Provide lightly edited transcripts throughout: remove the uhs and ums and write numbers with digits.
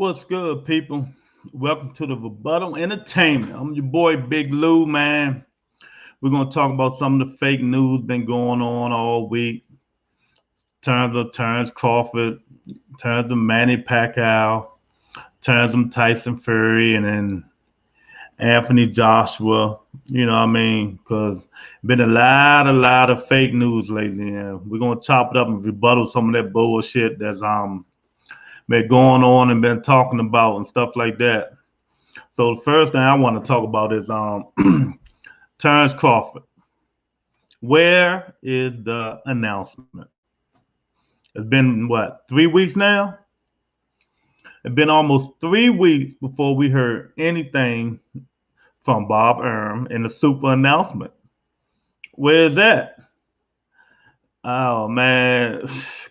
What's good, people? Welcome to the Rebuttal Entertainment. I'm your boy Big Lou, man. We're gonna talk about some of the fake news been going on all week. Terms of Terrence Crawford, terms of Manny Pacquiao, terms of Tyson Fury, and then Anthony Joshua. You know what I mean? Because been a lot of fake news lately. And we're gonna chop it up and rebuttal some of that bullshit that's been going on and been talking about and stuff like that. So the first thing I want to talk about is Terrence Crawford. Where is the announcement? It's been what, 3 weeks now? It's been almost 3 weeks before we heard anything from Bob Arum in the super announcement. Where is that? Oh man,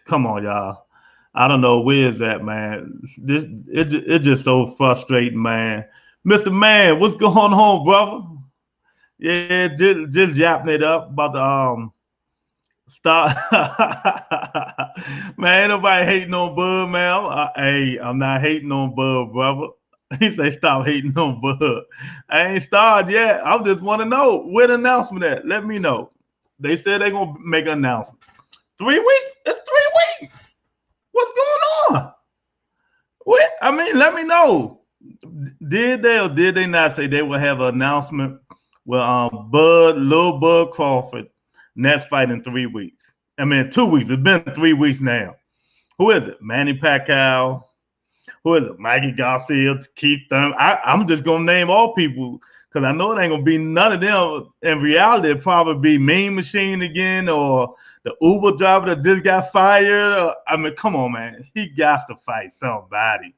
come on, y'all. I don't know where is that, man. It's just so frustrating, man. Mr. Man, what's going on, brother? Yeah, just yapping it up about the stop. Man, ain't nobody hating on Bud, man. I'm not hating on Bud, brother. He say stop hating on Bud. I ain't started yet. I just want to know where the announcement at. Let me know. They said they gonna make an announcement. 3 weeks? It's 3 weeks. What's going on? What? I mean, let me know. Did they or did they not say they will have an announcement with Lil Bud Crawford next fight in 3 weeks? I mean, 2 weeks. It's been 3 weeks now. Who is it? Manny Pacquiao. Who is it? Mikey Garcia, Keith Thurman. I'm just gonna name all people because I know it ain't gonna be none of them. In reality, it'll probably be Mean Machine again or the Uber driver that just got fired. I mean, come on, man. He got to fight somebody.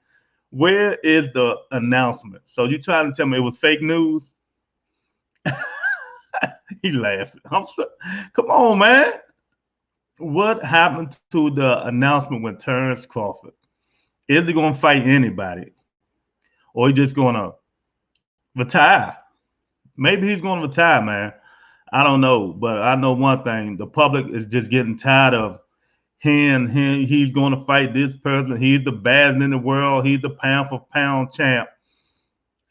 Where is the announcement? So you trying to tell me it was fake news? He laughing. Come on, man. What happened to the announcement with Terrence Crawford? Is he going to fight anybody? Or he just going to retire? Maybe he's going to retire, man. I don't know. But I know one thing. The public is just getting tired of him. He's going to fight this person. He's the best in the world. He's the pound for pound champ.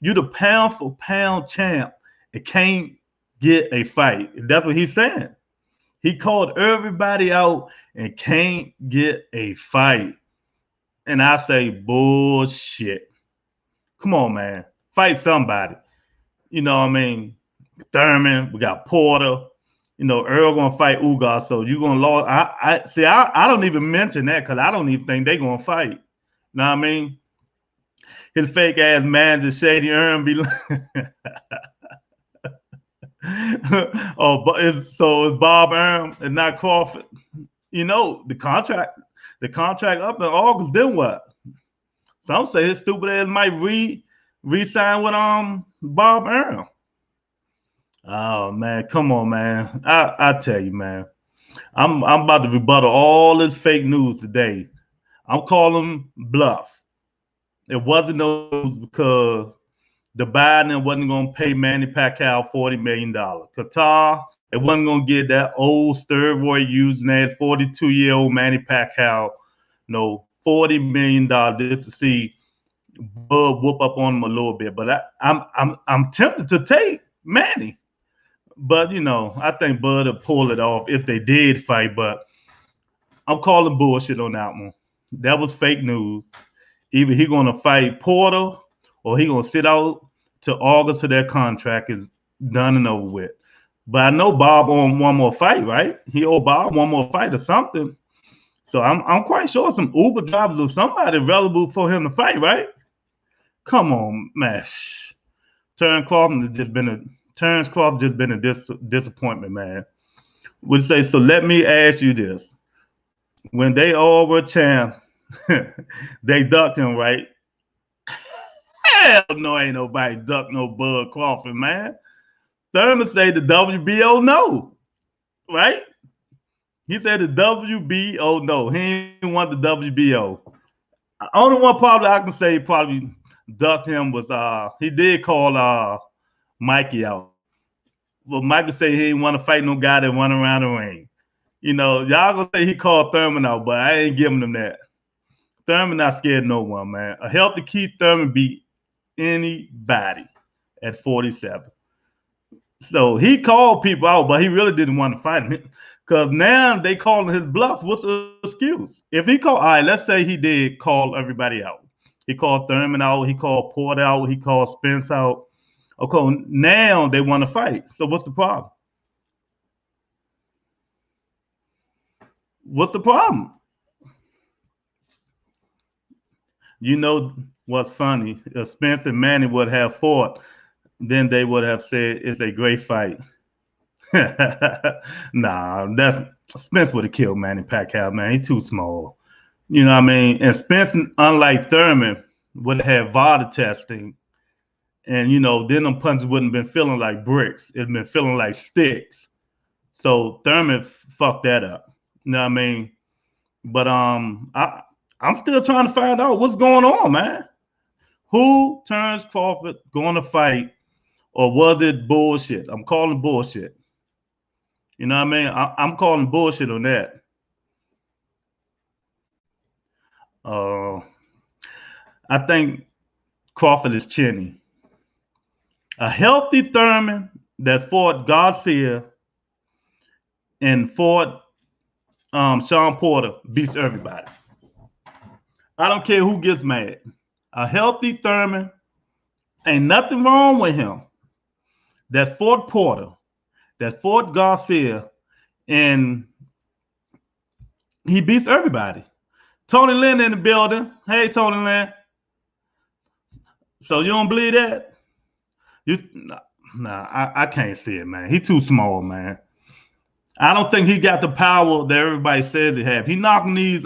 You the pound for pound champ. It can't get a fight. That's what he's saying. He called everybody out and can't get a fight. And I say, bullshit. Come on, man. Fight somebody. You know what I mean? Thurman, we got Porter. You know, Earl gonna fight Ugas, so you gonna lose. I don't even mention that because I don't even think they gonna fight. You know what I mean? His fake ass manager Shady Earn be so it's Bob Arum and not Crawford. You know, the contract up in August, then what? Some say his stupid ass might re-sign with Bob Arum. Oh man, come on, man. I tell you, man. I'm about to rebuttal all this fake news today. I'm calling bluff. It wasn't no news because the Biden wasn't going to pay Manny Pacquiao $40 million. Qatar, it wasn't going to get that old steroid using that 42-year-old Manny Pacquiao, $40 million just to see Bud whoop up on him a little bit. But I'm tempted to take Manny. But, I think Bud will pull it off if they did fight. But I'm calling bullshit on that one. That was fake news. Either he going to fight Porter or he going to sit out till August till their contract is done and over with. But I know Bob on one more fight, right? He owe Bob one more fight or something. So I'm quite sure some Uber drivers or somebody available for him to fight, right? Come on, man. Terrence Crawford just been a disappointment, man. Would say, so let me ask you this. When they all were champs, they ducked him, right? Hell no, ain't nobody duck no Bud Crawford, man. Thurman say the WBO no, right? He said the WBO no. He didn't want the WBO. Only one probably I can say probably ducked him was he did call Mikey out. Well, Mikey say he didn't want to fight no guy that run around the ring. Y'all gonna say he called Thurman out, but I ain't giving him that. Thurman not scared of no one, man. A healthy Keith Thurman beat anybody at 47. So he called people out, but he really didn't want to fight him. Because now they calling his bluff. What's the excuse? If he called, all right, let's say he did call everybody out. He called Thurman out. He called Porter out. He called Spence out. Okay, now they want to fight. So what's the problem? What's the problem? You know what's funny? If Spence and Manny would have fought, then they would have said it's a great fight. Nah, that's Spence would have killed Manny Pacquiao, man. He's too small. You know what I mean? And Spence, unlike Thurman, would have had VADA testing. And, you know, then them punches wouldn't have been feeling like bricks. It'd been feeling like sticks. So Thurman fucked that up. You know what I mean? But I'm still trying to find out what's going on, man. Who turns Crawford going to fight, or was it bullshit? I'm calling bullshit. You know what I mean? I'm calling bullshit on that. I think Crawford is chinny. A healthy Thurman that fought Garcia and fought Sean Porter beats everybody. I don't care who gets mad. A healthy Thurman, ain't nothing wrong with him, that fought Porter, that fought Garcia, and he beats everybody. Tony Lynn in the building. Hey, Tony Lynn. So you don't believe that? I can't see it, man. He's too small, man. I don't think he got the power that everybody says he have. He knocking these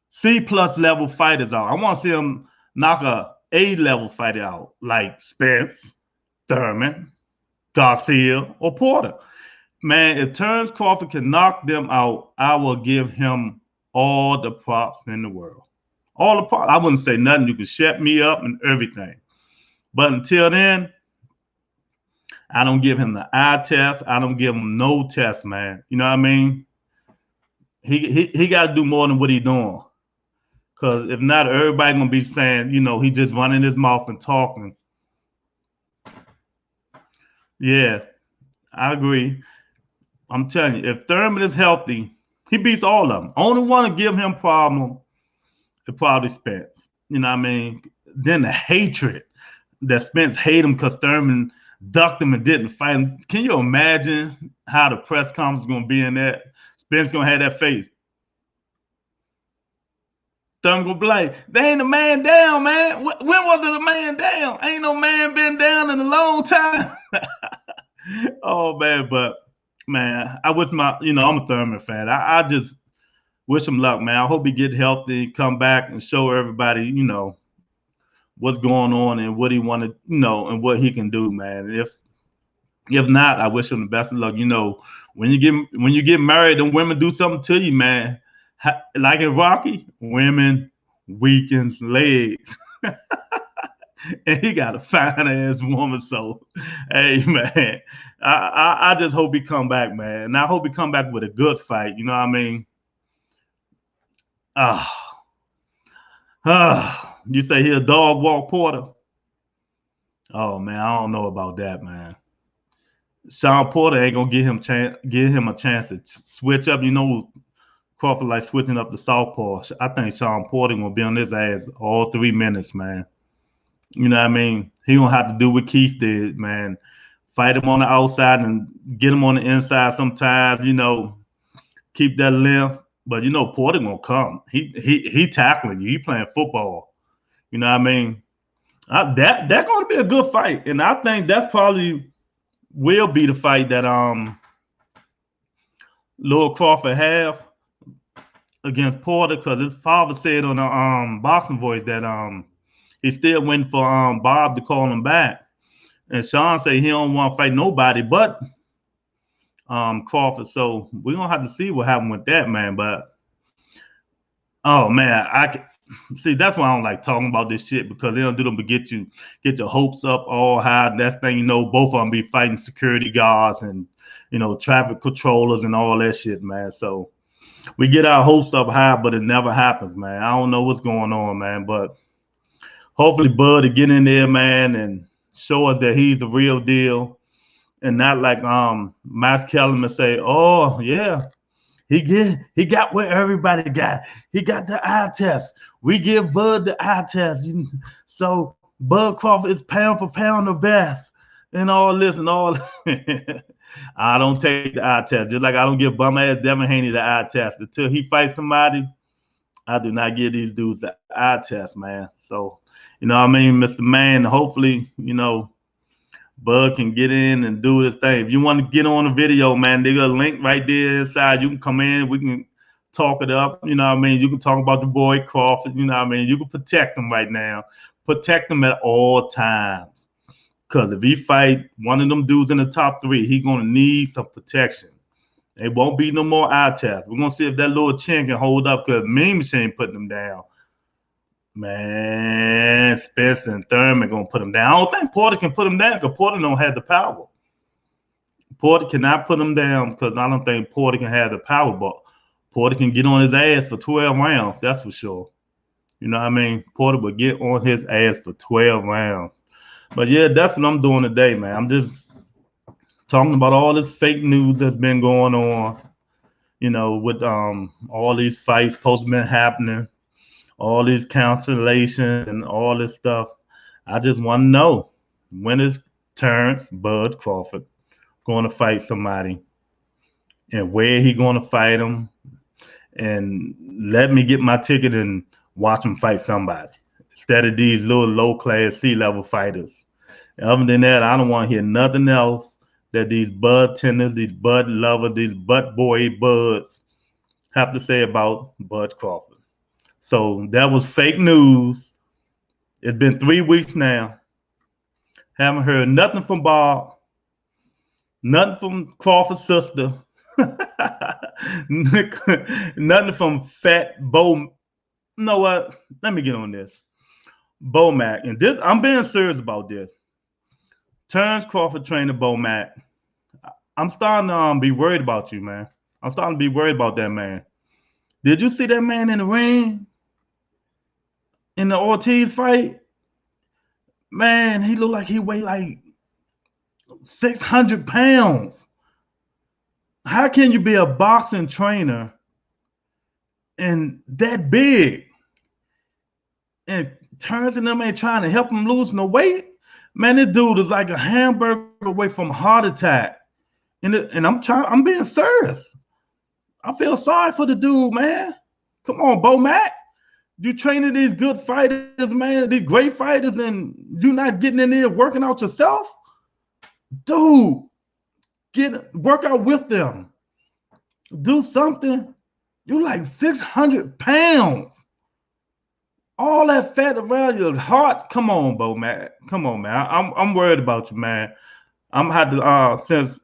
C+ level fighters out. I want to see him knock a A level fighter out, like Spence, Thurman, Garcia, or Porter. Man, if Terence Crawford can knock them out, I will give him all the props in the world. All the props. I wouldn't say nothing. You can shut me up and everything. But until then, I don't give him the eye test. I don't give him no test, man. You know what I mean? He got to do more than what he's doing. Because if not, everybody going to be saying, you know, he just running his mouth and talking. Yeah, I agree. I'm telling you, if Thurman is healthy, he beats all of them. Only one to give him problem is probably Spence. You know what I mean? Then the hatred that Spence hate him because Thurman ducked him and didn't fight him. Can you imagine how the press conference is going to be in that? Spence going to have that face. Thurman going to be like, they ain't a man down, man. When was it a man down? Ain't no man been down in a long time. Oh, man, but, man, I wish I'm a Thurman fan. I just wish him luck, man. I hope he get healthy, come back and show everybody, you know, what's going on and what he wanted, you know, and what he can do, man. If not, I wish him the best of luck. You know, when you get married, and women do something to you, man. Like in Rocky, women weakens legs. And he got a fine ass woman. So, hey, man, I just hope he come back, man. And I hope he come back with a good fight. You know what I mean? You say he a dog walk Porter? Oh man, I don't know about that, man. Sean Porter ain't gonna give him a chance to switch up. You know, Crawford like switching up the southpaw. I think Sean Porter gonna be on his ass all 3 minutes, man. You know what I mean? He gonna have to do what Keith did, man. Fight him on the outside and get him on the inside sometimes. You know, keep that length. But you know, Porter gonna come. He tackling you. He playing football. You know what I mean? That's gonna be a good fight, and I think that's probably will be the fight that Lil Crawford have against Porter, because his father said on the boxing voice that he's still waiting for Bob to call him back, and Sean said he don't want to fight nobody but Crawford. So we're gonna have to see what happened with that, man. But oh man, I see that's why I don't like talking about this shit, because they don't do them to get your hopes up all high. That's thing, you know, both of them be fighting security guards and, you know, traffic controllers and all that shit, man. So we get our hopes up high, but it never happens, man. I don't know what's going on, man, but hopefully Bud to get in there, man, and show us that he's the real deal, and not like Max Kellerman say, "Oh yeah, he got what everybody got. He got the eye test. We give Bud the eye test, so Bud Crawford is pound for pound the best, and all this and all." I don't take the eye test, just like I don't give bum ass Devin Haney the eye test until he fights somebody. I do not give these dudes the eye test, man. So, what I mean, Mr. Man, hopefully, Bud can get in and do his thing. If you want to get on the video, man, there's a link right there inside. You can come in. We can talk it up. You know what I mean? You can talk about the boy Crawford. You know what I mean? You can protect him right now. Protect him at all times. Because if he fight one of them dudes in the top 3, he's going to need some protection. It won't be no more eye tests. We're going to see if that little chin can hold up because Mean Machine putting him down. Man, Spencer and Thurman going to put him down. I don't think Porter can put him down because Porter don't have the power. Porter cannot put him down because I don't think Porter can have the power, but Porter can get on his ass for 12 rounds. That's for sure. You know what I mean? Porter will get on his ass for 12 rounds. But yeah, that's what I'm doing today, man. I'm just talking about all this fake news that's been going on, with all these fights supposed to be happening, all these cancellations and all this stuff. I just want to know, when is Terrence Bud Crawford going to fight somebody, and where he going to fight him, and let me get my ticket and watch him fight somebody instead of these little low-class C-level fighters. Other than that, I don't want to hear nothing else that these Bud tenders, these Bud lovers, these Bud boy Buds have to say about Bud Crawford. So that was fake news. It's been 3 weeks now. Haven't heard nothing from Bob, nothing from Crawford's sister, nothing from Fat Bo. You know what? Let me get on this. Bo Mac. And this, I'm being serious about this. Terrence Crawford trainer Bo Mac. I'm starting to be worried about you, man. I'm starting to be worried about that man. Did you see that man in the ring? In the Ortiz fight? Man, he looked like he weighed like 600 pounds. How can you be a boxing trainer and that big? And Terrence and them ain't trying to help him lose no weight? Man, this dude is like a hamburger away from a heart attack. And I'm being serious. I feel sorry for the dude, man. Come on, Bo Mac. You training these good fighters, man, these great fighters, and you not getting in there working out yourself? Dude, work out with them. Do something. You like 600 pounds. All that fat around your heart. Come on, Bo Mac. Come on, man. I'm worried about you, man. I'm had to since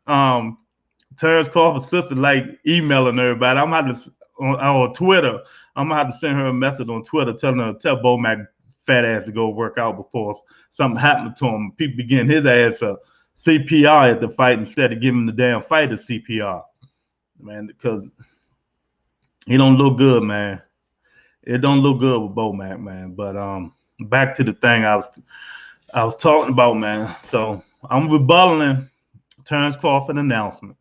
Terrence Crawford's sister like emailing everybody. I'm had to on Twitter. I'm gonna have to send her a message on Twitter telling her to tell Bo Mac fat ass to go work out before something happened to him. People be getting his ass a CPR at the fight instead of giving the damn fighter CPR, man, because he don't look good, man. It don't look good with Bo Mac, man. But back to the thing I was talking about, man. So I'm rebutting Terrence Crawford announcement.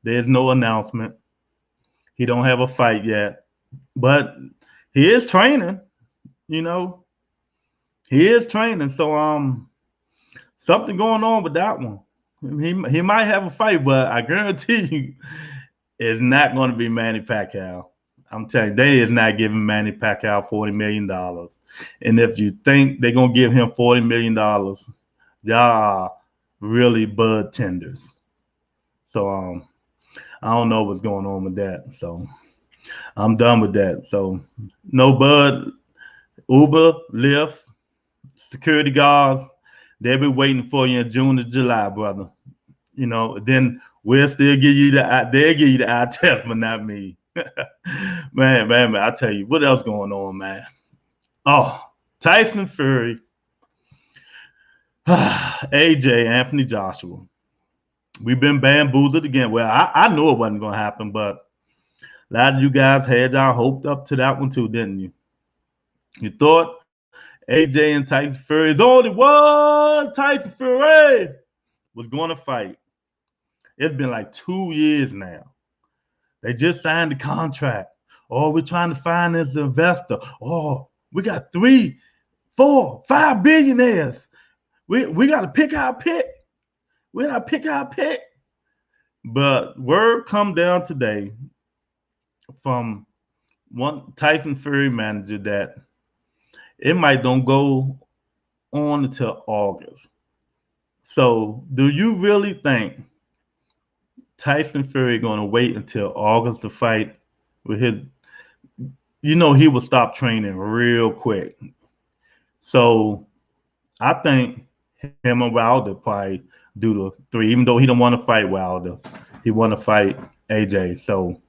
There's no announcement. He don't have a fight yet, but he is training. He is training. So something going on with that one. He might have a fight, but I guarantee you, it's not going to be Manny Pacquiao. I'm telling you, they is not giving Manny Pacquiao $40 million. And if you think they're going to give him $40 million, y'all are really bud tenders. So I don't know what's going on with that. So I'm done with that. So no Bud, Uber, Lyft, security guards, they'll be waiting for you in June to July, brother. Then we'll still give you they'll give you the eye test, but not me. man, I tell you, what else going on, man? Oh, Tyson Fury, AJ, Anthony Joshua. We've been bamboozled again. Well, I knew it wasn't going to happen, but A lot of you guys had y'all hoped up to that one too, didn't you? You thought AJ and Tyson Fury's only one Tyson Fury was going to fight. It's been like 2 years now. They just signed the contract. Oh, we're trying to find this investor. Oh, we got 3, 4, 5 billionaires. We got to pick our pick. We got to pick our pick. But word come down today from one Tyson Fury manager that it might don't go on until August. So do you really think Tyson Fury going to wait until August to fight with his, he will stop training real quick. So I think him and Wilder probably do the 3, even though he don't want to fight Wilder. He want to fight AJ. So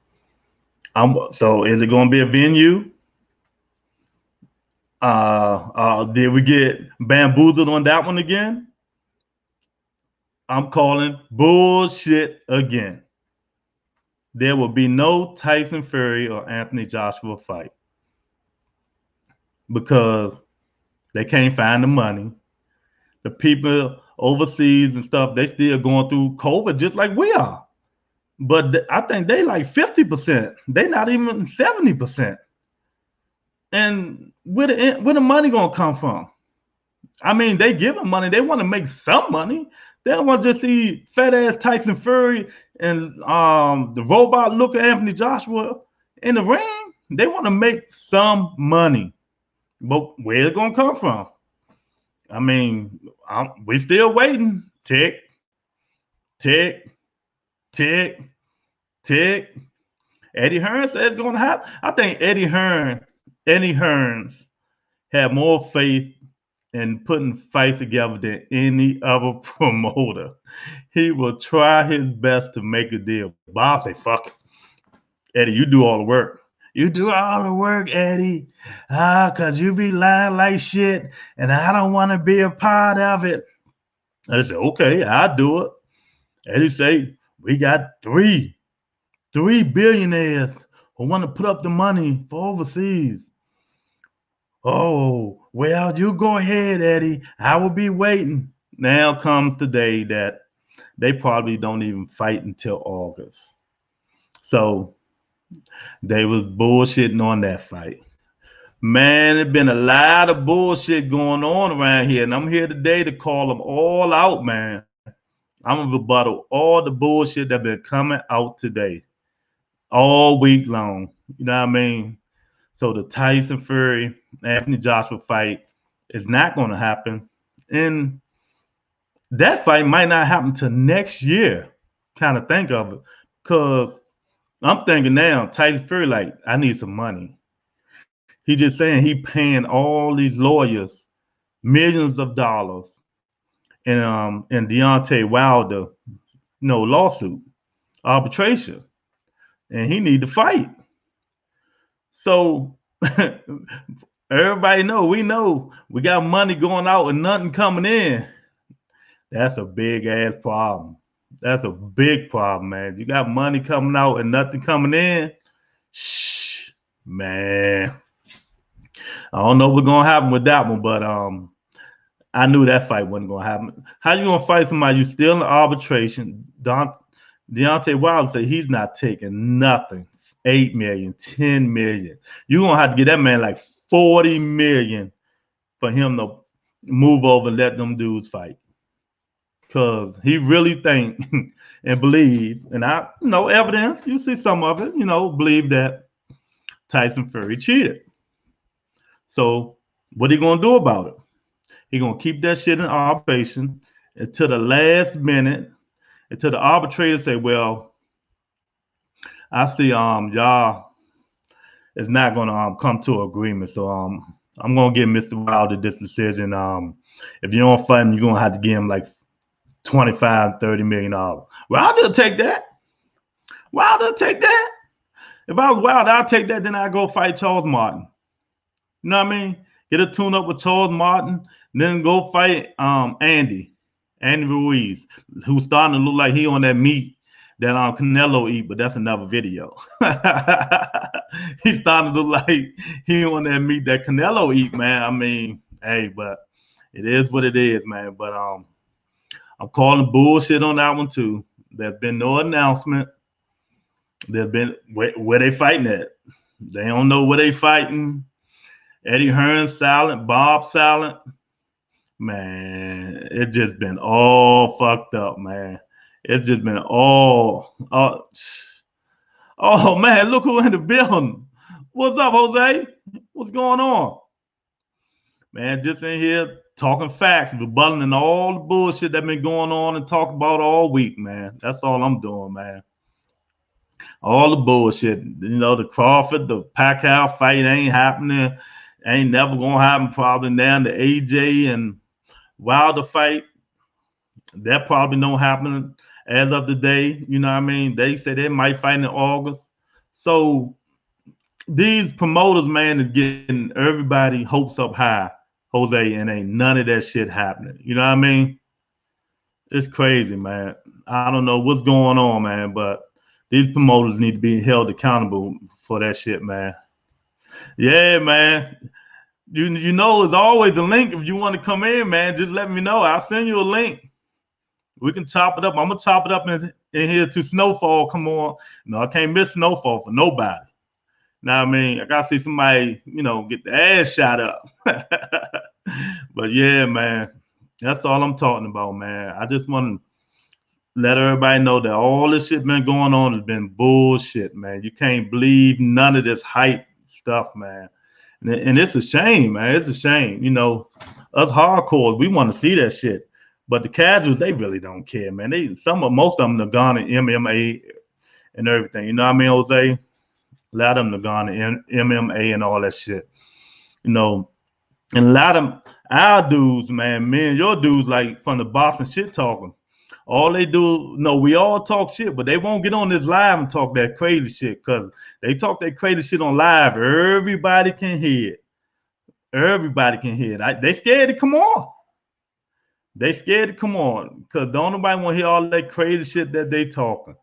is it going to be a venue? Did we get bamboozled on that one again? I'm calling bullshit again. There will be no Tyson Fury or Anthony Joshua fight because they can't find the money. The people overseas and stuff, they still going through COVID just like we are. But I think they like 50%. They not even 70%. And where the money gonna come from? I mean, they giving money. They want to make some money. They don't want to just see fat ass Tyson Fury and the robot look at Anthony Joshua in the ring. They want to make some money. But where's it gonna come from? I mean, we still waiting. Tick, tick, tick, tick. Eddie Hearn said it's gonna happen. I think Eddie Hearns had more faith in putting fights together than any other promoter. He will try his best to make a deal. Bob say, fuck it. Eddie, you do all the work. You do all the work, Eddie. Cause you be lying like shit, and I don't want to be a part of it. I said, okay, I'll do it. Eddie say, we got three billionaires who want to put up the money for overseas. Oh, well, you go ahead, Eddie. I will be waiting. Now comes the day that they probably don't even fight until August. So they was bullshitting on that fight. Man, there's been a lot of bullshit going on around here, and I'm here today to call them all out, man. I'm going to rebuttal all the bullshit that been coming out today, all week long. You know what I mean? So the Tyson Fury, Anthony Joshua fight is not going to happen. And that fight might not happen till next year. Kind of think of it. Because I'm thinking now, Tyson Fury, like, I need some money. He just saying he paying all these lawyers millions of dollars in Deontay Wilder, lawsuit, arbitration. And he need to fight. So everybody we got money going out and nothing coming in. That's a big ass problem. That's a big problem, man. You got money coming out and nothing coming in. Shh, man. I don't know what's gonna happen with that one, but I knew that fight wasn't gonna happen. How you gonna fight somebody you still in arbitration? Deontay Wilder said he's not taking nothing. 8 million, 10 million. You're gonna have to get that man like 40 million for him to move over and let them dudes fight. Cause he really think and believe, and I know evidence, you see some of it, believe that Tyson Fury cheated. So what are you gonna do about it? He gonna keep that shit in arbitration until the last minute, until the arbitrator say, well, I see y'all is not gonna come to an agreement. So I'm gonna give Mr. Wilder this decision. If you don't fight him, you're gonna have to give him like $25-30 million. Wilder take that. Wilder take that. If I was Wilder, I'd take that, then I'd go fight Charles Martin. You know what I mean? Get a tune up with Charles Martin, then go fight Andy Ruiz, who's starting to look like he on that meat that Canelo eat, but that's another video. He's starting to look like he want that meat that Canelo eat, man. I mean, hey, but it is what it is, man. But I'm calling bullshit on that one too. There's been no announcement. There's been where they fighting at. They don't know where they fighting. Eddie Hearn silent, Bob silent. Man, it just been all fucked up, man. It's just been all. Oh man, look who in the building. What's up, Jose? What's going on? Man, just in here talking facts, rebutting all the bullshit that been going on and talking about all week, man. That's all I'm doing, man. All the bullshit. You know, the Crawford, the Pacquiao fight ain't happening. Ain't never gonna happen probably now. The AJ and Wilder fight, that probably don't happen as of today. You know what I mean? They said they might fight in August. So these promoters, man, is getting everybody hopes up high, Jose, and ain't none of that shit happening. You know what I mean? It's crazy, man. I don't know what's going on, man, but these promoters need to be held accountable for that shit, man. Yeah, man. You know, there's always a link if you want to come in, man. Just let me know. I'll send you a link. We can chop it up. I'm gonna chop it up in here to Snowfall. Come on. No, I can't miss Snowfall for nobody. Now, I mean, I gotta see somebody, you know, get the ass shot up. But yeah, man, that's all I'm talking about, man. I just want to let everybody know that all this shit been going on has been bullshit, man. You can't believe none of this hype stuff, man. And it's a shame, man. It's a shame. You know, us hardcores, we want to see that shit. But the casuals, they really don't care, man. Most of them have gone to MMA and everything. You know what I mean, Jose? A lot of them have gone to MMA and all that shit. You know, and a lot of our dudes, man, me and your dudes, like from the Boston shit talking. All they do, no, we all talk shit, but they won't get on this live and talk that crazy shit because they talk that crazy shit on live. Everybody can hear it. Everybody can hear it. They scared to come on. They scared to come on because don't nobody want to hear all that crazy shit that they talking.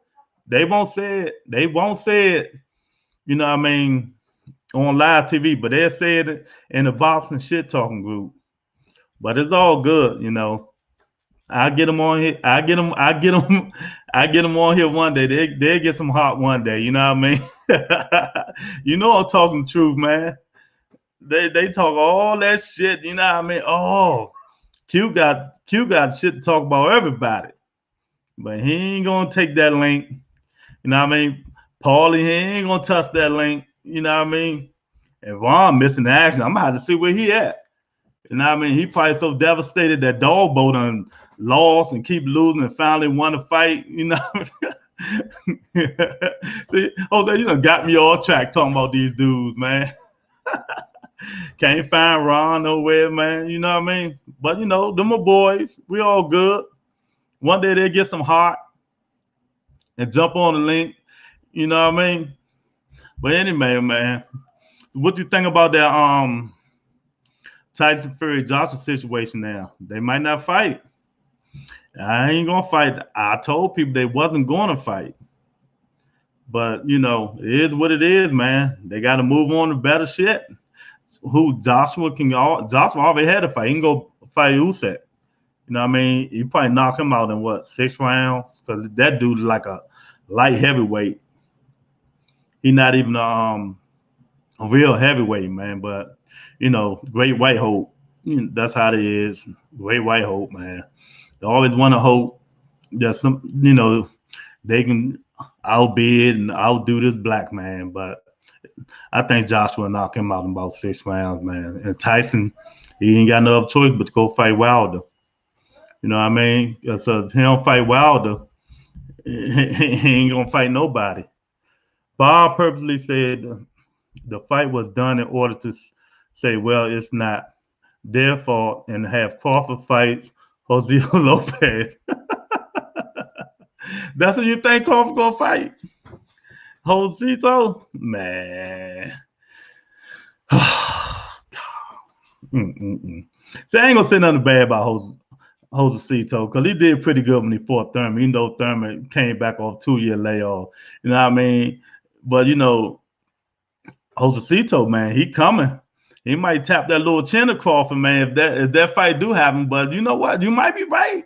They won't say it. They won't say it, you know what I mean, on live TV, but they'll say it in the boxing shit talking group. But it's all good, you know. I get them on here. I get them on here one day. They get some hot one day. You know what I mean? You know I'm talking the truth, man. They talk all that shit. You know what I mean? Oh, Q got shit to talk about everybody, but he ain't gonna take that link. You know what I mean? Paulie, he ain't gonna touch that link. You know what I mean? And Vaughn missing the action. I'm gonna have to see where he at. You know what I mean? He probably so devastated that Dogbo done lost and keep losing and finally won a fight. You know what I mean? See, Jose, you done got me all track talking about these dudes, man. Can't find Ron nowhere, man. You know what I mean? But, you know, them are boys. We all good. One day they'll get some heart and jump on the link. You know what I mean? But anyway, man, what you think about that Tyson Fury Joshua situation now? They might not fight. I ain't gonna fight. I told people they wasn't gonna fight. But you know, it is what it is, man. They gotta move on to better shit. Joshua already had a fight. He can go fight Usyk. You know what I mean? He probably knock him out in what, 6 rounds? Because that dude is like a light heavyweight. He's not even a real heavyweight, man. But you know, great white hope. That's how it is. Great white hope, man. They always want to hope that some, you know, they can outbid and outdo this black man. But I think Joshua knock him out in about 6 rounds, man. And Tyson, he ain't got no other choice but to go fight Wilder. You know what I mean? So if he don't fight Wilder, he ain't gonna fight nobody. Bob purposely said the fight was done in order to say, well, it's not their fault, and have Crawford fight Jose Lopez. That's what you think Crawford gonna fight? Josito? Man. See, I ain't gonna say nothing bad about Josecito, because he did pretty good when he fought Thurman, even though Thurman came back off 2-year layoff. You know what I mean? But Josecito, man, he coming. He might tap that little chin of Crawford, man, if that fight do happen. But you know what? You might be right.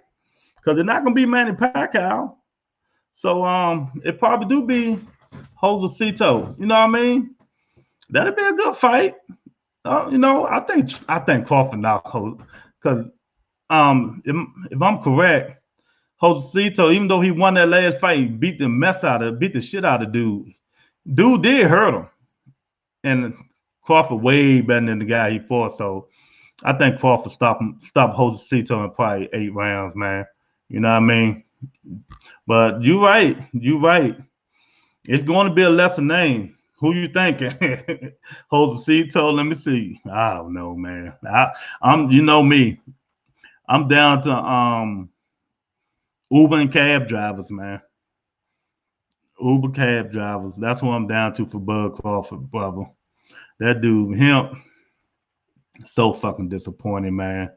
Because they're not gonna be Manny Pacquiao. So it probably do be Josecito. You know what I mean? That'd be a good fight. I think Crawford knocked because if I'm correct, Josecito, even though he won that last fight, beat the shit out of dude. Dude did hurt him. And Crawford way better than the guy he fought. So I think Crawford stop Josecito in probably 8 rounds, man. You know what I mean? But you're right. It's going to be a lesser name. Who you thinking? Josecito? Let me see. I don't know, man. I'm you know me. I'm down to Uber and cab drivers, man. Uber cab drivers. That's what I'm down to for Bud Crawford, brother. That dude, him, so fucking disappointing, man.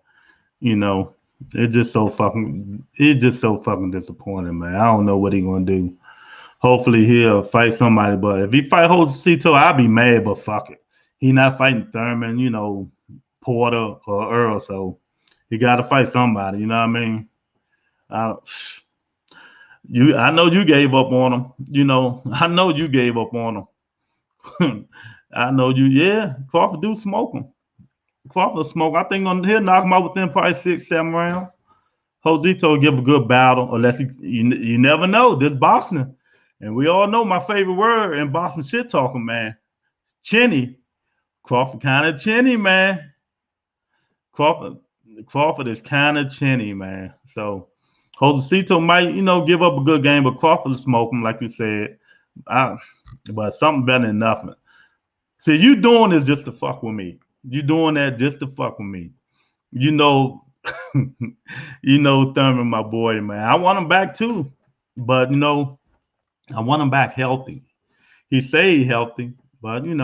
It's just so fucking disappointing, man. I don't know what he gonna do. Hopefully he'll fight somebody, but if he fight Josecito, I'll be mad, but fuck it. He not fighting Thurman, Porter or Earl, so he gotta fight somebody, you know what I mean? I know you gave up on him. I know you gave up on him. I know you, yeah. Crawford do smoke him. Crawford smoke. I think he'll knock him out within probably 6-7 rounds. Josecito give a good battle, unless you never know. This boxing. And we all know my favorite word in boxing shit talking, man. Chinny. Crawford kind of chinny, man. Crawford is kind of chinny, man. So Josecito might, give up a good game, but Crawford will smoke him, like you said. But something better than nothing. See, you doing this just to fuck with me. You doing that just to fuck with me. Thurman, my boy, man. I want him back too. But, I want him back healthy. He say he's healthy, but, we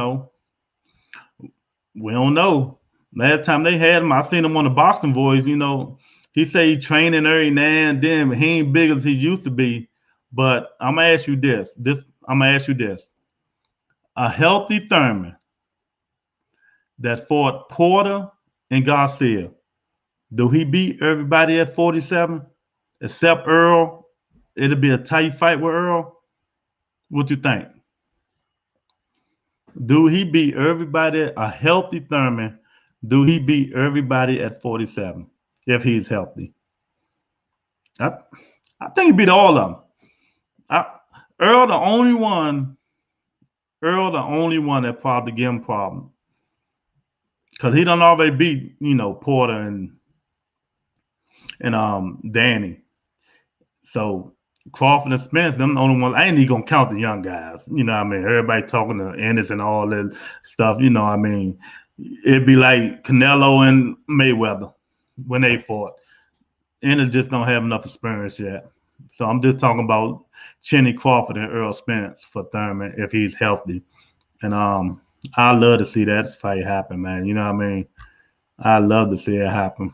don't know. Last time they had him, I seen him on the Boxing Voice, he say he training every now and then, but he ain't big as he used to be. But I'm going to ask you this. A healthy Thurman that fought Porter and Garcia, do he beat everybody at 47 except Earl? It'll be a tight fight with Earl. What you think? Do he beat everybody? A healthy Thurman, do he beat everybody at 47 if he's healthy? I think he beat all of them. Earl the only one that probably give him problem. Because he done already beat, Porter and Danny. So Crawford and Spence, them the only ones. I ain't even gonna count the young guys. You know what I mean? Everybody talking to Ennis and all that stuff. You know what I mean? It'd be like Canelo and Mayweather when they fought. Ennis just don't have enough experience yet. So I'm just talking about Chinny Crawford and Earl Spence for Thurman if he's healthy. And I love to see that fight happen, man. You know what I mean? I love to see it happen.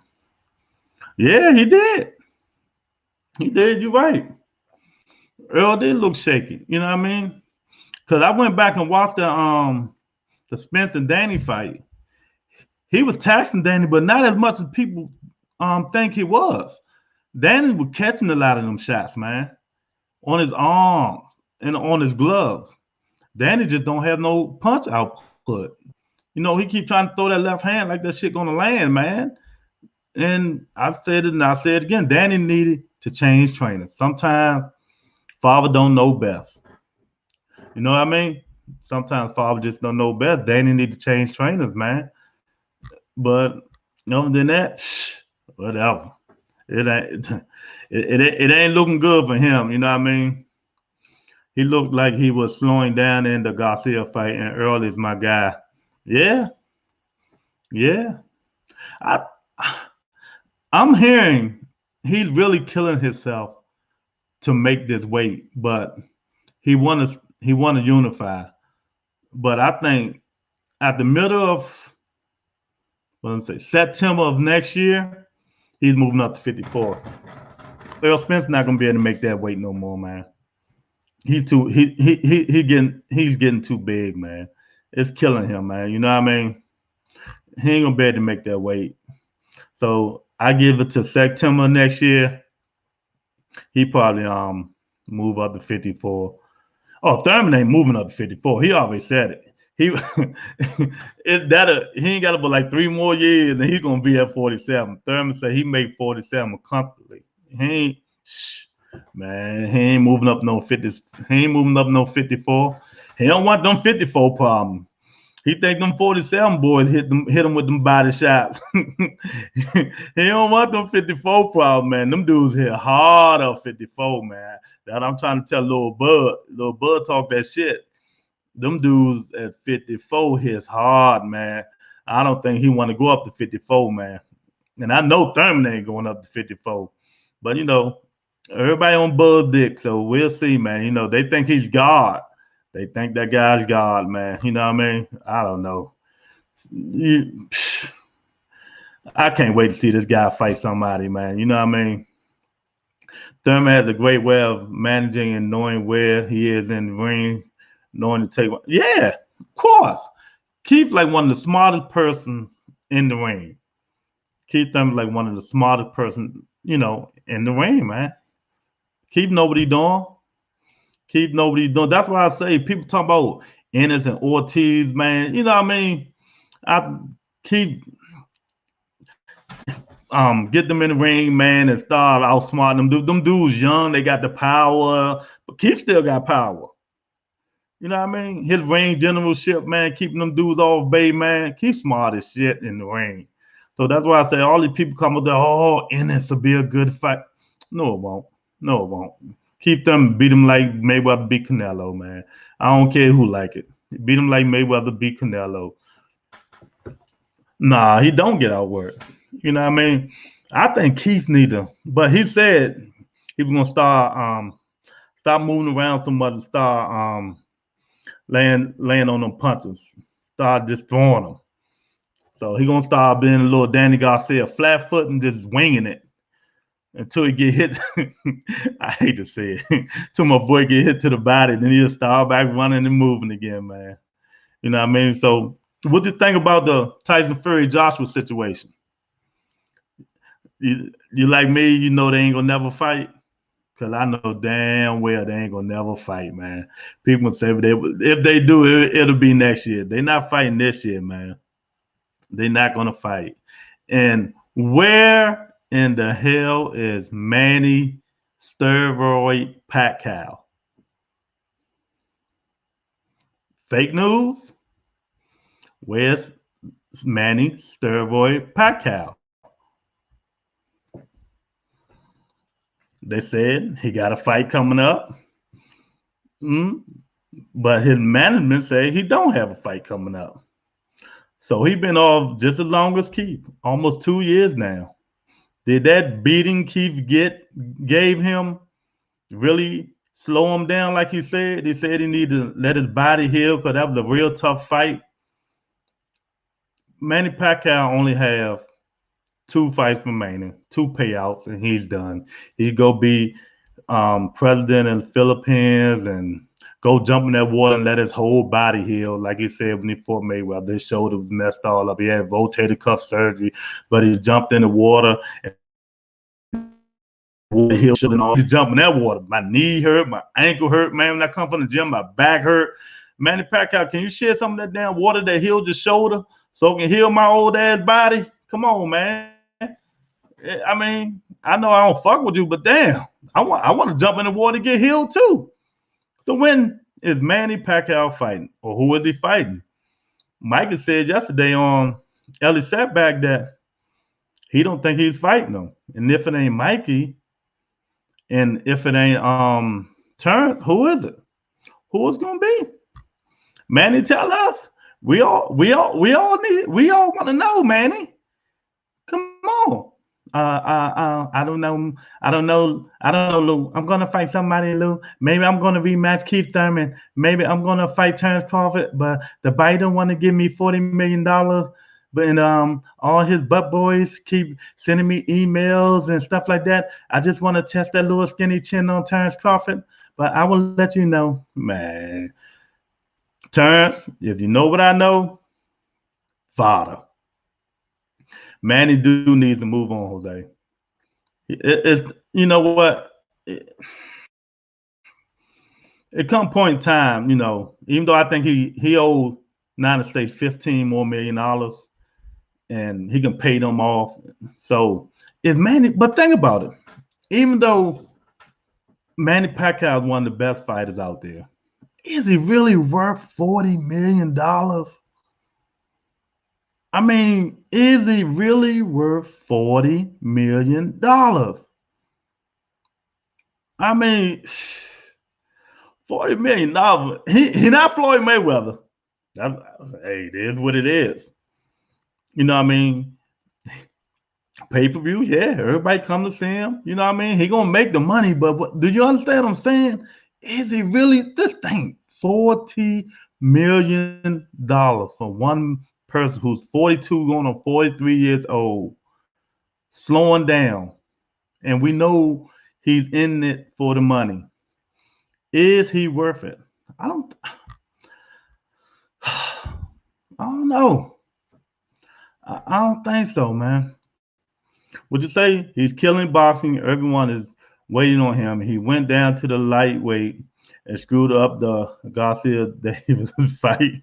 Yeah, he did. You're right. Earl did look shaky. You know what I mean? Because I went back and watched the Spence and Danny fight. He was taxing Danny, but not as much as people think he was. Danny was catching a lot of them shots, man, on his arms and on his gloves. Danny just don't have no punch output. He keep trying to throw that left hand like that shit gonna land, man. And I said it and I say it again. Danny needed to change trainers. Sometimes father don't know best. You know what I mean? Sometimes father just don't know best. Danny need to change trainers, man. But other than that, whatever. It ain't looking good for him. You know what I mean? He looked like he was slowing down in the Garcia fight, and Earl is my guy. Yeah. I'm hearing he's really killing himself to make this weight, but he want to unify. But I think at the middle of September of next year, He's moving up to 54. Earl Spence not gonna be able to make that weight no more, man. He's getting too big, man. It's killing him, man. You know what I mean? He ain't gonna be able to make that weight. So I give it to September next year. He probably move up to 54. Oh, Thurman ain't moving up to 54. He always said it. He he ain't got but like 3 more years and he's gonna be at 47. Thurman said he made 47 comfortably. He ain't moving up no 50s. He ain't moving up no 54. He don't want them 54 problems. He think them 47 boys hit him with them body shots. He don't want them 54 problems, man. Them dudes hit hard up 54, man. That I'm trying to tell Lil Bud. Lil Bud talk that shit. Them dudes at 54 hits hard, man. I don't think he want to go up to 54, man. And I know Thurman ain't going up to 54. But, you know, everybody on Bud dick, so we'll see, man. You know, they think he's God. They think that guy's God, man. You know what I mean? I don't know. I can't wait to see this guy fight somebody, man. You know what I mean? Thurman has a great way of managing and knowing where he is in the ring, knowing to take one. Yeah, of course. Keith like one of the smartest persons in the ring. Keith Thurman like one of the smartest persons, you know, in the ring, man. Keith know what he doing. Keep nobody doing. That's why I say people talk about Ennis and Ortiz, man. You know what I mean? I keep get them in the ring, man, and start outsmarting them. Them dudes young, they got the power, but Keith still got power. You know what I mean? His ring generalship, man, keeping them dudes off bay, man. Keith smart as shit in the ring. So that's why I say all these people come up there, oh, Ennis will be a good fight. No, it won't. No, it won't. Keep them, beat them like Mayweather beat Canelo, man. I don't care who like it. Beat them like Mayweather beat Canelo. Nah, he don't get outworked. You know what I mean? I think Keith neither. But he said he was gonna stop moving around so much and start laying on them punches. Start just throwing them. So he gonna start being a little Danny Garcia, flat foot and just winging it. Until he get hit, I hate to say it, till my boy get hit to the body, then he'll start back running and moving again, man. You know what I mean? So what do you think about the Tyson Fury Joshua situation? You like me, you know they ain't gonna never fight? Because I know damn well they ain't gonna never fight, man. People say if they do, it'll be next year. They're not fighting this year, man. They're not gonna fight. And where in the hell is Manny Steroid Pacquiao? Fake news? Where's Manny Steroid Pacquiao? They said he got a fight coming up. But his management say he don't have a fight coming up. So he been off just as long as Keith, almost 2 years now. Did that beating Keith gave him really slow him down like he said? He said he needed to let his body heal because that was a real tough fight. Manny Pacquiao only have 2 fights remaining, 2 payouts, and he's done. He go be president in the Philippines and go jump in that water and let his whole body heal. Like he said when he fought Mayweather, his shoulder was messed all up. He had rotator cuff surgery, but he jumped in the water and he jumped in that water. My knee hurt, my ankle hurt, man. When I come from the gym, my back hurt. Manny Pacquiao, can you share some of that damn water that healed your shoulder so it can heal my old ass body? Come on, man. I mean, I know I don't fuck with you, but damn, I want to jump in the water and get healed too. So when is Manny Pacquiao fighting, or who is he fighting? Micah said yesterday on Ellie Setback that he don't think he's fighting him. And if it ain't Mikey, and if it ain't Terrence, who is it? Who is gonna be? Manny, tell us. We all want to know, Manny. Come on. I don't know. Lou. I'm gonna fight somebody, Lou. Maybe I'm gonna rematch Keith Thurman. Maybe I'm gonna fight Terrence Crawford, but the Biden want to give me $40 million. But all his butt boys keep sending me emails and stuff like that. I just want to test that little skinny chin on Terrence Crawford. But I will let you know, man. Terrence, if you know what I know, father. Manny do needs to move on, Jose. It's you know what? It come point in time, even though I think he owed United States $15 more million, and he can pay them off. So is Manny, but think about it. Even though Manny Pacquiao is one of the best fighters out there, is he really worth $40 million? I mean, is he really worth $40 million? I mean, $40 million. He not Floyd Mayweather. That's, hey, it is what it is. You know what I mean? Pay-per-view, yeah, everybody come to see him. You know what I mean? He gonna make the money, but do you understand what I'm saying? Is he really this thing? $40 million for one person who's 42 going on 43 years old, slowing down. And we know he's in it for the money. Is he worth it? I don't know. I don't think so, man. Would you say he's killing boxing? Everyone is waiting on him. He went down to the lightweight and screwed up the Garcia Davis fight.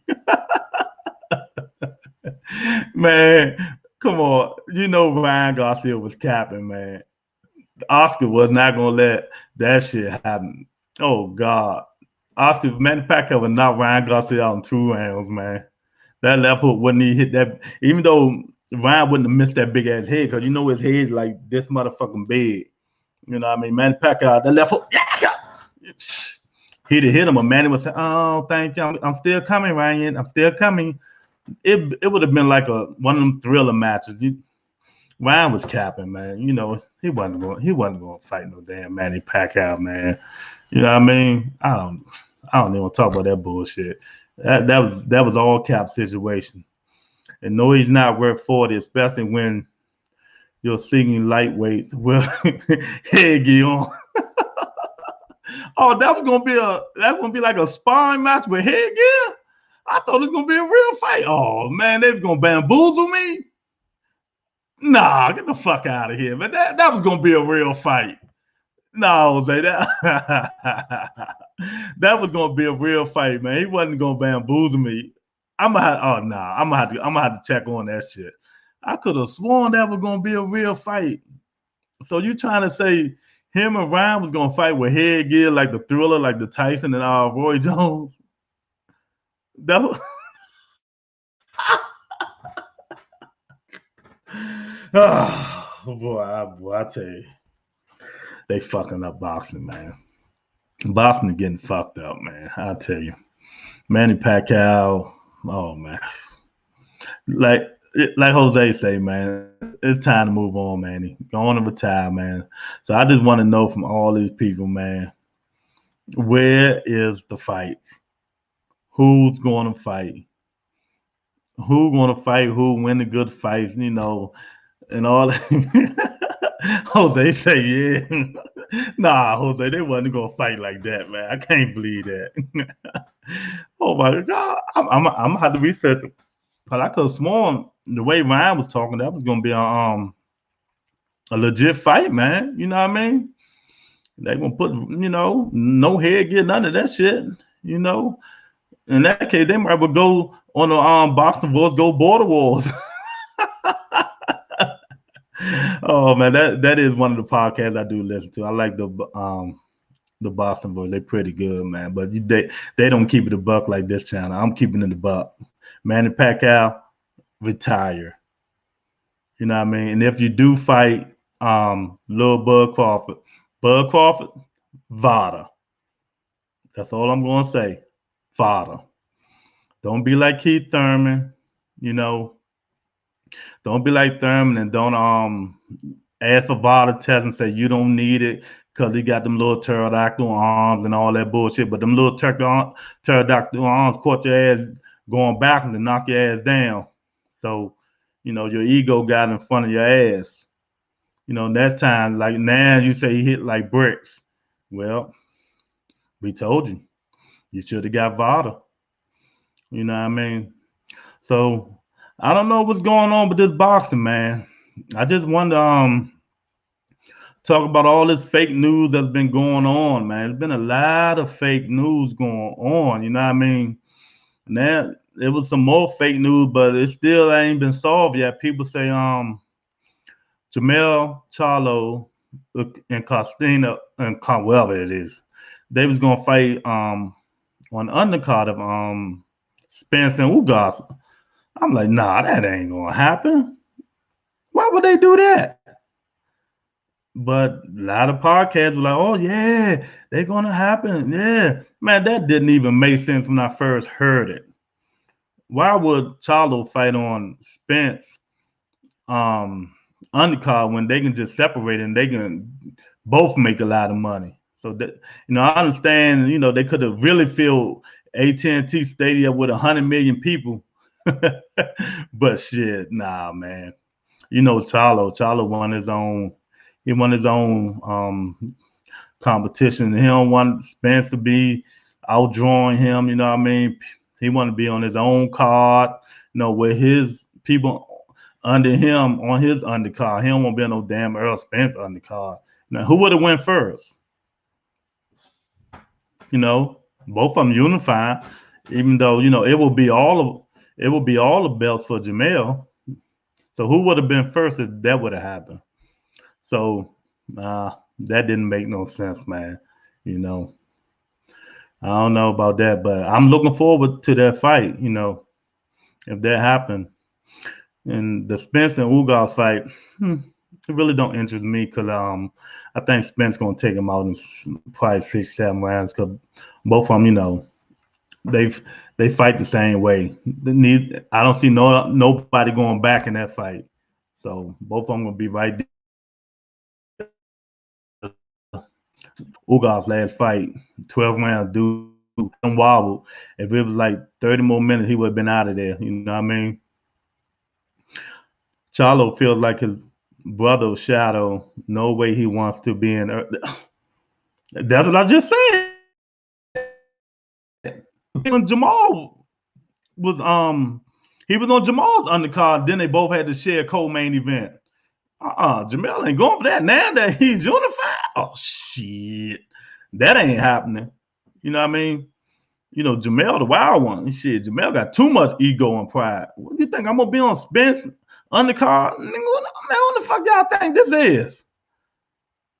Man, come on. You know Ryan Garcia was capping, man. Oscar was not gonna let that shit happen. Oh God. Oscar, Manny Pacquiao would knock Ryan Garcia out in 2 rounds, man. That left hook wouldn't he hit that, even though Ryan wouldn't have missed that big ass head, because his head like this motherfucking big. You know what I mean? Manny Pacquiao, that left hook, he'd have hit him, but Manny would say, "Oh, thank you. I'm still coming, Ryan. I'm still coming." It would have been like one of them thriller matches. Ryan was capping, man. He wasn't going to fight no damn Manny Pacquiao, man. You know what I mean? I don't even want to talk about that bullshit. That was all cap situation. And no, he's not worth 40, especially when you're singing lightweights with headgear on. Oh, that's gonna be like a sparring match with headgear. I thought it was gonna be a real fight. Oh man, they was gonna bamboozle me. Nah, get the fuck out of here, man. That was gonna be a real fight. No, Jose, that was gonna be a real fight, man. He wasn't gonna bamboozle me. I'm gonna have to check on that shit. I could have sworn that was gonna be a real fight. So you trying to say him and Ryan was gonna fight with headgear like the Thriller, like the Tyson and Roy Jones? That was... oh boy, I tell you, they fucking up boxing, man. Boxing is getting fucked up, man. I tell you, Manny Pacquiao. Oh man, like Jose say, man, it's time to move on, Manny. Go on and retire, man. So I just want to know from all these people, man, where is the fight? Who's going to fight? Who's going to fight? Who win the good fights? And all. Jose say, yeah. Nah, Jose, they wasn't gonna fight like that, man. I can't believe that. Oh my God, I'm gonna have to research it. But I could have sworn the way Ryan was talking, that was gonna be a legit fight, man. You know what I mean? They gonna put, no headgear, none of that shit. In that case, they might well go on the boxing wars, go border wars. Oh man, that is one of the podcasts I do listen to. I like the Boston Boys. They're pretty good, man. But they don't keep it a buck like this channel. I'm keeping it a buck. Manny Pacquiao, retire. You know what I mean? And if you do fight little Bud Crawford, Vada. That's all I'm gonna say. Vada. Don't be like Keith Thurman, Don't be like Thurman and don't ask for Vada test and say you don't need it because he got them little pterodactyl arms and all that bullshit. But them little pterodactyl arms caught your ass going backwards and knock your ass down. So your ego got in front of your ass. That time, like now you say he hit like bricks. Well, we told you. You should have got Vada. You know what I mean? So I don't know what's going on with this boxing, man. I just want to talk about all this fake news that's been going on, man. There's been a lot of fake news going on. You know what I mean? Now it was some more fake news, but it still ain't been solved yet. People say Jamel Charlo and Costina and whoever it is, they was gonna fight on the undercard of Spence and Ugas. I'm like, nah, that ain't gonna happen. Why would they do that? But a lot of podcasts were like, oh yeah, they're gonna happen. Yeah. Man, that didn't even make sense when I first heard it. Why would Charlo fight on Spence undercard when they can just separate and they can both make a lot of money? So that I understand, they could have really filled AT&T Stadium with 100 million people. But shit, nah, man. Charlo won his own. He won his own competition. He don't want Spence to be outdrawing him. You know what I mean? He want to be on his own card. With his people under him on his undercard. He don't want to be on no damn Earl Spence undercard. Now, who would have went first? Both of them unified. Even though it will be all the belts for Jamel. So who would have been first if that would have happened? So that didn't make no sense, man. I don't know about that, but I'm looking forward to that fight. If that happened, and the Spence and Ugas fight, it really don't interest me because I think Spence gonna take him out in probably 6-7 rounds because both of them, they fight the same way. I don't see nobody going back in that fight. So both of them gonna be right there. Ugas last fight, 12 rounds, dude wobbled. If it was like 30 more minutes, he would have been out of there. You know what I mean? Charlo feels like his brother's shadow. No way he wants to be in. That's what I just said. When Jamal was he was on Jamal's undercard. Then they both had to share a co-main event. Jamel ain't going for that. Now that he's unified, oh shit, that ain't happening. You know what I mean? Jamel the wild one. Shit, Jamel got too much ego and pride. What do you think? I'm gonna be on Spence undercard? Man, what the fuck y'all think this is?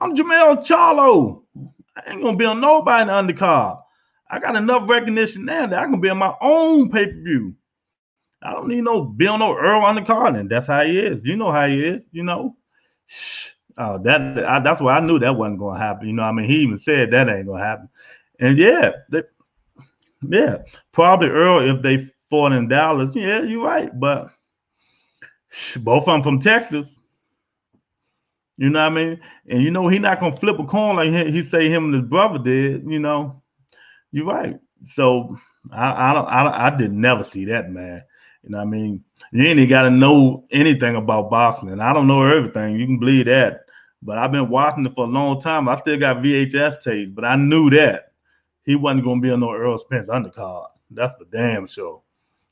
I'm Jamel Charlo. I ain't gonna be on nobody in the undercard. I got enough recognition now that I can be on my own pay-per-view. I don't need be on no Earl undercard, and that's how he is. You know how he is. That's why I knew that wasn't gonna happen. I mean, he even said that ain't gonna happen. And yeah, probably Earl if they fought in Dallas. Yeah, you're right. But both of them from Texas. You know what I mean? And he not gonna flip a coin like he say him and his brother did. You're right. So I did never see that, man. You know what I mean? You ain't even got to know anything about boxing. And I don't know everything. You can believe that. But I've been watching it for a long time. I still got VHS tapes, but I knew that he wasn't going to be on no Earl Spence undercard. That's for damn sure.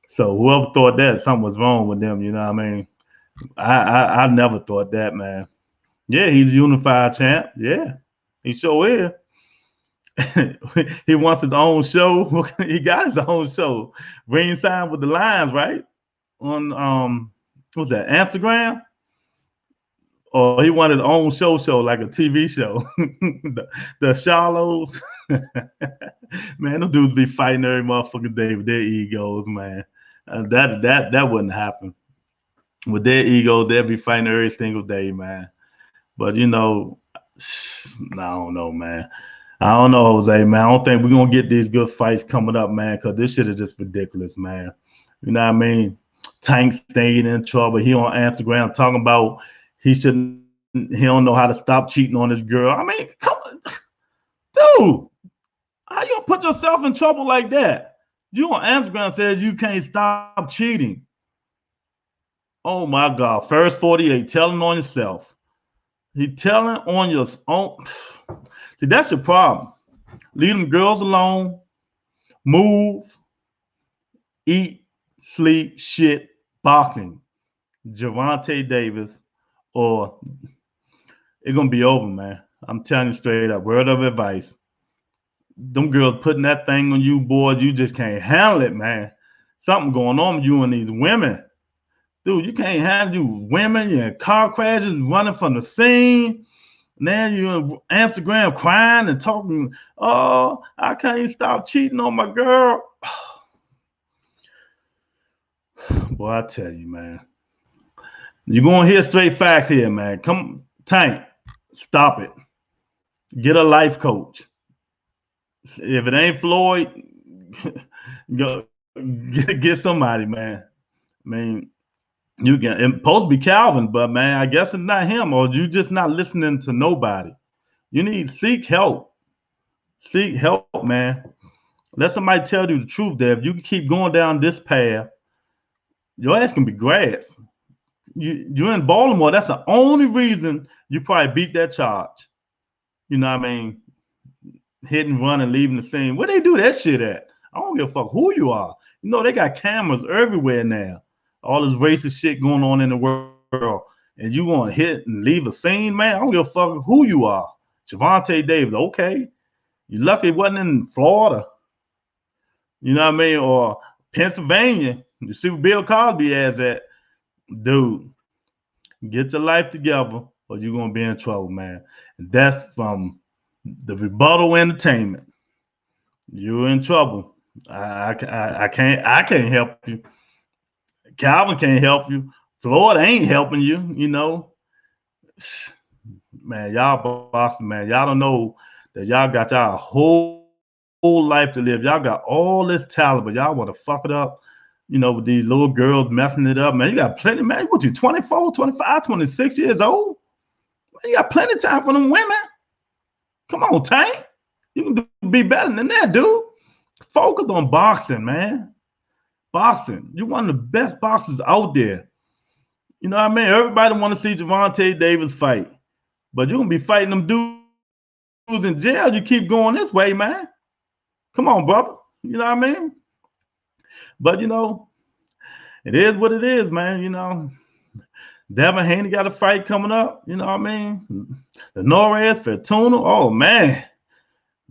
So whoever thought that, something was wrong with them, you know what I mean? I never thought that, man. Yeah, he's a unified champ. Yeah, he sure is. He wants his own show. He got his own show. Ringside with the Lions, right? On what's that, Instagram? Or he wanted his own show like a TV show. the Charlos. Man, them dudes be fighting every motherfucking day with their egos, man. That wouldn't happen. With their egos, they'll be fighting every single day, man. But I don't know, man. I don't know, Jose, man. I don't think we're going to get these good fights coming up, man, because this shit is just ridiculous, man. You know what I mean? Tank staying in trouble. He on Instagram talking about he don't know how to stop cheating on his girl. I mean, come on. Dude, how you gonna put yourself in trouble like that? You on Instagram says you can't stop cheating. Oh my God. First 48, telling on yourself. He telling on your own. See, that's your problem. Leave them girls alone. Move, eat, sleep, shit, boxing. Gervonta Davis, or it's gonna be over, man. I'm telling you straight up. Word of advice. Them girls putting that thing on you, boy, you just can't handle it, man. Something going on with you and these women. Dude, you can't handle you women, you had car crashes running from the scene. Now you on Instagram crying and talking, oh, I can't stop cheating on my girl. Boy, I tell you, man. You're gonna hear straight facts here, man. Come, Tank, stop it. Get a life coach. If it ain't Floyd, go get somebody, man. I mean, you can. It's supposed to be Calvin, but man, I guess it's not him, or you just not listening to nobody. You need seek help. Seek help, man. Let somebody tell you the truth. There, if you can keep going down this path, your ass can be grass. You're in Baltimore. That's the only reason you probably beat that charge. You know what I mean? Hit and run and leaving the scene. Where they do that shit at? I don't give a fuck who you are. You know, they got cameras everywhere now. All this racist shit going on in the world. And you want to hit and leave a scene, man? I don't give a fuck who you are. Gervonta Davis, okay. You lucky it wasn't in Florida. You know what I mean? Or Pennsylvania. You see where Bill Cosby has at. Dude, get your life together or you're going to be in trouble, man. And that's from the Rebuttal Entertainment. You're in trouble. I can't help you. Calvin can't help you. Florida ain't helping you, you know. Man, y'all boxing, man. Y'all don't know that y'all got y'all whole life to live. Y'all got all this talent, but y'all want to fuck it up, you know, with these little girls messing it up, man. You got plenty, man. What you, 24, 25, 26 years old? Man, you got plenty of time for them women. Come on, Tank. You can be better than that, dude. Focus on boxing, man. Boxing. You're one of the best boxers out there. You know what I mean? Everybody want to see Gervonta Davis fight. But you're going to be fighting them dudes in jail. You keep going this way, man. Come on, brother. You know what I mean? But, you know, it is what it is, man. You know, Devin Haney got a fight coming up. You know what I mean? The Norez, Fortuna. Oh, man.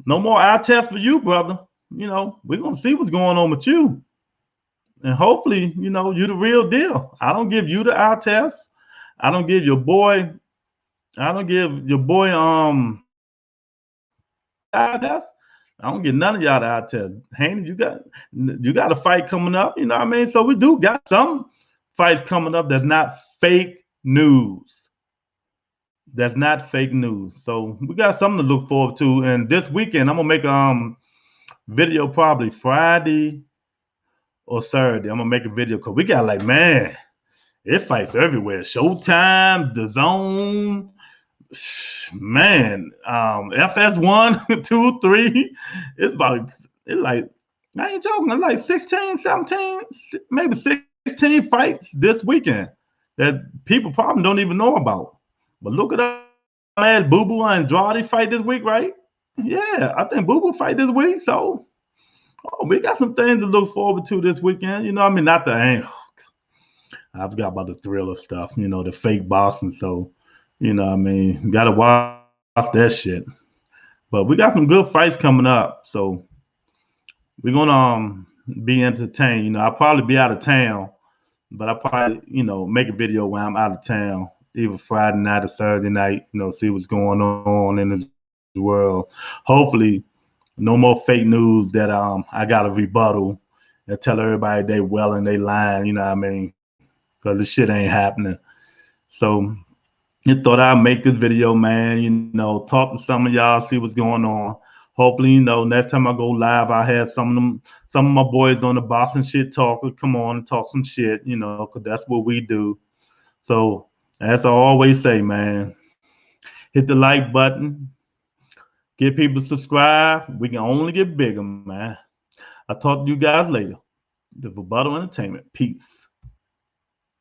No more eye test for you, brother. You know, we're going to see what's going on with you. And hopefully, you know, you're the real deal. I don't give you the eye test. I don't give your boy eye test. I don't get none of y'all the eye test. Haney, you got a fight coming up, you know what I mean? So we do got some fights coming up that's not fake news. That's not fake news. So we got something to look forward to. And this weekend, I'm gonna make a video probably Friday or Saturday. I'm gonna make a video because we got like, man, it fights everywhere. Showtime, The Zone, man, FS1, 2, 3. It's like, I ain't joking, it's like 16, 17, maybe 16 fights this weekend that people probably don't even know about. But look at that, man, Boo Boo and Andrade fight this week, right? Yeah, I think Boo Boo fight this week. So, we got some things to look forward to this weekend. You know what I mean? Not the I forgot about the Thriller stuff, you know, the fake boxing. So, you know what I mean? Got to watch that shit. But we got some good fights coming up. So we're going to be entertained. You know, I'll probably be out of town, but I'll probably, you know, make a video when I'm out of town, either Friday night or Saturday night, you know, see what's going on in the world. Hopefully, no more fake news that I got a rebuttal and tell everybody they well and they lying, you know what I mean? Because this shit ain't happening. So I thought I'd make this video, man, you know, talk to some of y'all, see what's going on. Hopefully, you know, next time I go live, I have some of my boys on the Boston Shit Talker come on and talk some shit, you know, because that's what we do. So as I always say, man, hit the like button. Get people to subscribe. We can only get bigger, man. I'll talk to you guys later. The Rebuttal Entertainment. Peace.